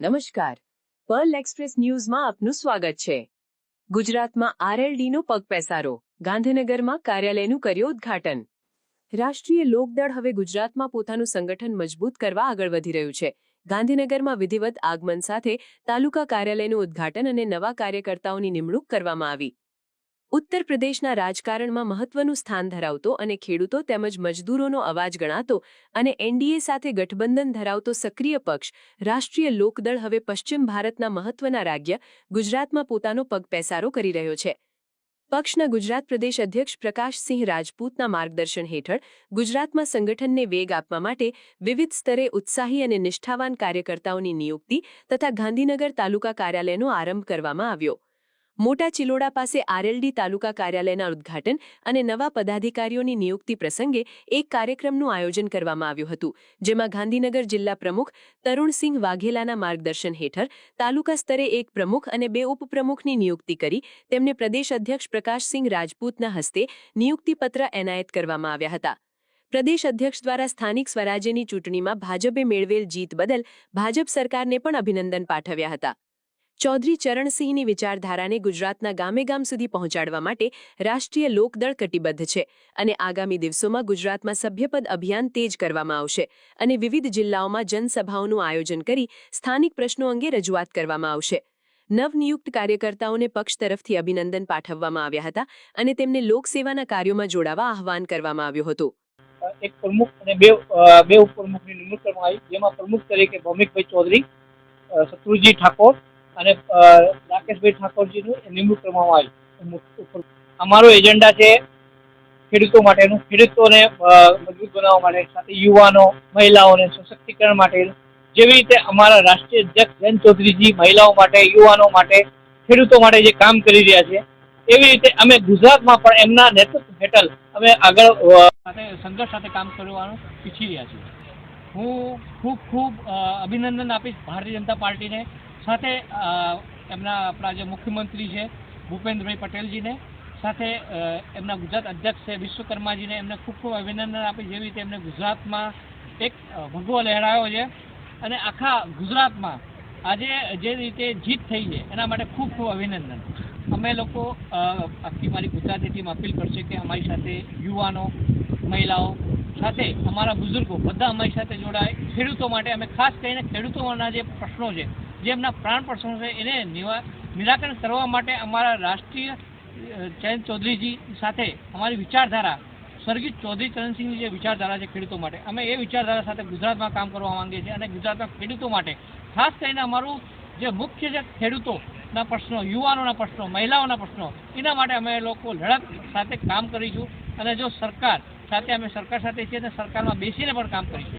નમસ્કાર, Perl express ન્યૂઝમાં આપનું સ્વાગત છે। ગુજરાતમાં આરએલડીનો પગપેસારો, ગાંધીનગરમાં કાર્યાલયનું કર્યું ઉદ્ઘાટન। રાષ્ટ્રીય લોકદળ હવે ગુજરાતમાં પોતાનું સંગઠન મજબૂત કરવા આગળ વધી રહ્યું છે। ગાંધીનગરમાં વિધિવત આગમન સાથે તાલુકા કાર્યાલયનું ઉદ્ઘાટન અને નવા કાર્યકર્તાઓની નિમણૂક કરવામાં આવી। ઉત્તર પ્રદેશના રાજકારણમાં મહત્વનું સ્થાન ધરાવતો અને ખેડૂતો તેમજ મજદૂરોનો અવાજ ગણાતો અને એનડીએ સાથે ગઠબંધન ધરાવતો સક્રિય પક્ષ રાષ્ટ્રીય લોકદળ હવે પશ્ચિમ ભારતના મહત્વના રાજ્ય ગુજરાતમાં પોતાનો પગપેસારો કરી રહ્યો છે। પક્ષના ગુજરાત પ્રદેશ અધ્યક્ષ પ્રકાશસિંહ રાજપૂતના માર્ગદર્શન હેઠળ ગુજરાતમાં સંગઠનને વેગ આપવા માટે વિવિધ સ્તરે ઉત્સાહી અને નિષ્ઠાવાન કાર્યકર્તાઓની નિયુક્તિ તથા ગાંધીનગર તાલુકા કાર્યાલયનો આરંભ કરવામાં આવ્યો। મોટા ચિલોડા પાસે આરએલડી તાલુકા કાર્યાલયના ઉદ્ઘાટન અને નવા પદાધિકારીઓની નિયુક્તિ પ્રસંગે એક કાર્યક્રમનું આયોજન કરવામાં આવ્યું હતું, જેમાં ગાંધીનગર જિલ્લા પ્રમુખ તરુણસિંહ વાઘેલાના માર્ગદર્શન હેઠળ તાલુકા સ્તરે એક પ્રમુખ અને બે ઉપપ્રમુખની નિયુક્તિ કરી તેમને પ્રદેશ અધ્યક્ષ પ્રકાશસિંહ રાજપૂતના હસ્તે નિયુક્તિપત્ર એનાયત કરવામાં આવ્યા હતા। પ્રદેશ અધ્યક્ષ દ્વારા સ્થાનિક સ્વરાજ્યની ચૂંટણીમાં ભાજપે મેળવેલ જીત બદલ ભાજપ સરકારને પણ અભિનંદન પાઠવ્યા હતા। ચૌધરી ચરણસિંહની વિચારધારાને ગુજરાતના ગામેગામ સુધી પહોંચાડવા માટે રાષ્ટ્રીય લોકદળ કટિબદ્ધ છે અને આગામી દિવસોમાં ગુજરાતમાં સભ્યપદ અભિયાન તેજ કરવામાં આવશે અને વિવિધ જિલ્લાઓમાં જનસભાઓનું આયોજન કરી સ્થાનિક પ્રશ્નો અંગે રજૂઆત કરવામાં આવશે। નવનિયુક્ત કાર્યકર્તાઓને પક્ષ તરફથી અભિનંદન પાઠવવામાં આવ્યા હતા અને તેમને લોકસેવાના કાર્યોમાં જોડાવા આહવાન કરવામાં આવ્યું હતું। એક પ્રમુખ અને બે ઉપપ્રમુખની નિમણૂક કરવામાં આવી, જેમાં પ્રમુખ તરીકે ભૌમિકભાઈ ચૌધરી, શત્રુજી ઠાકોર અને રાકેશભાઈ ઠાકોરજીની નિમણૂક કરવામાં આવી। અમારો એજન્ડા છે ખેડૂતો માટેનું, ખેડૂતોને મજબૂત બનાવવા માટે, સાથે યુવાનો મહિલાઓને સશક્તિકરણ માટે, જેવી રીતે અમારા રાષ્ટ્રીય અધ્યક્ષ જયંત ચૌધરીજી મહિલાઓ માટે, યુવાનો માટે, ખેડૂતો માટે જે કામ કરી રહ્યા છે, એવી રીતે અમે ગુજરાતમાં પણ એમના નેતૃત્વ હેઠળ અમે આગળ સંઘર્ષ સાથે કામ કરવાનું ઈચ્છી રહ્યા છીએ। હું ખૂબ અભિનંદન આપીશ ભારતીય જનતા પાર્ટીને, સાથે આપણા જે મુખ્યમંત્રી છે ભૂપેન્દ્રભાઈ પટેલજીને, સાથે એમના ગુજરાત અધ્યક્ષ છે વિશ્વકર્માજીને, એમને ખૂબ અભિનંદન આપીશ, જેવી રીતે એમને ગુજરાતમાં એક ભગવો લહેરાયો છે અને આખા ગુજરાતમાં આજે જે રીતે જીત થઈ છે એના માટે ખૂબ અભિનંદન। અમે લોકો આખી મારી ગુજરાતી ટીમ અપીલ કરશે કે અમારી સાથે યુવાનો, મહિલાઓ, સાથે અમારા બુઝુર્ગો બધા અમારી સાથે જોડાય। ખેડૂતો માટે અમે ખાસ કરીને ખેડૂતોના જે પ્રશ્નો છે, જે એમના પ્રાણ પ્રશ્નો છે, એને નિરાકરણ કરવા માટે અમારા રાષ્ટ્રીય જયંત ચૌધરીજી સાથે અમારી વિચારધારા, સ્વર્ગીય ચૌધરી ચરણસિંહની જે વિચારધારા છે ખેડૂતો માટે, અમે એ વિચારધારા સાથે ગુજરાતમાં કામ કરવા માંગીએ છીએ અને ગુજરાતના ખેડૂતો માટે ખાસ કરીને અમારું જે મુખ્ય છે ખેડૂતોના પ્રશ્નો, યુવાનોના પ્રશ્નો, મહિલાઓના પ્રશ્નો, એના માટે અમે લોકો લડત સાથે કામ કરીશું અને જો સરકાર સાથે અમે સરકાર સાથે છીએ અને સરકારમાં બેસીને પણ કામ કરીશું।